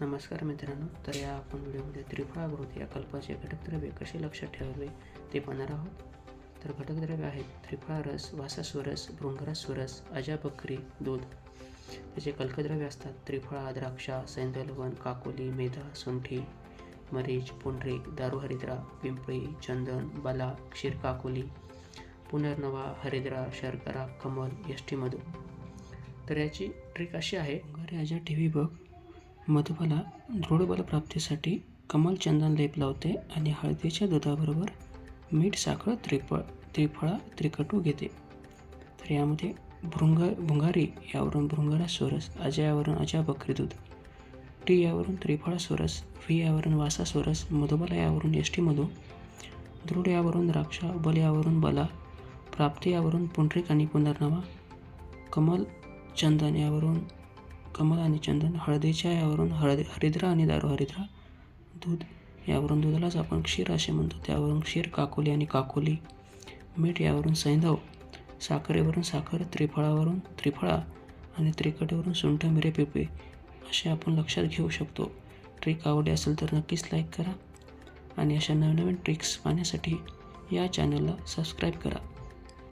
नमस्कार मित्रांनो, तर या आपण व्हिडिओमध्ये त्रिफळागृत या कल्पाचे घटकद्रव्ये कसे लक्षात ठेवावे ते पाहणार आहोत. तर घटकद्रव्ये आहेत त्रिफळा रस, वासास्वरस, भृंगरास्वरस, अजाबकरी, दूध. त्याचे कल्कद्रव्ये असतात त्रिफळा, द्राक्षा, सैंधवलवण, काकोली, मेधा, सुंठी, मरीच, पुंडरीक, दारूहरिद्रा, पिंपळी, चंदन, बला, क्षीरकाकोली, पुनर्नवा, हरिद्रा, शर्करा, कमल, यष्टीमधू. तर याची ट्रिक अशी आहे, घरी टी व्ही बघ मधुबाला दृढ बलप्राप्तीसाठी कमल चंदन लेप लावते आणि हळदीच्या दुधाबरोबर मीठ, साखर, त्रिफळा त्रिकटू घेते. तर यामध्ये भुंगारी यावरून भृंगरास्वरस, अजा यावरून अजाबकरी दूध, टी यावरून त्रिफळास्वरस, व्ही यावरून वासास्वरस, मधुबाला यावरून यष्टीमधू, दृढ यावरून द्राक्षा, बल यावरून बला, प्राप्ती यावरून पुंडरीक आणि पुनर्नवा, कमल चंदन यावरून कमल आणि चंदन, हळदीच्या यावरून हरिद्रा आणि दारूहरिद्रा, दूध यावरून दुधालाच आपण क्षीर असे म्हणतो, त्यावरून क्षीर काकोली आणि काकोली, मीठ यावरून सैंधव, साखरेवरून साखर, त्रिफळावरून त्रिफळा आणि त्रिकटेवरून सुंठ, मिरे, पिपळी असे आपण लक्षात घेऊ शकतो. ट्रिक आवडली असेल तर नक्कीच लाईक करा आणि अशा नवीन ट्रिक्स पाहण्यासाठी या चॅनलला सबस्क्राईब करा.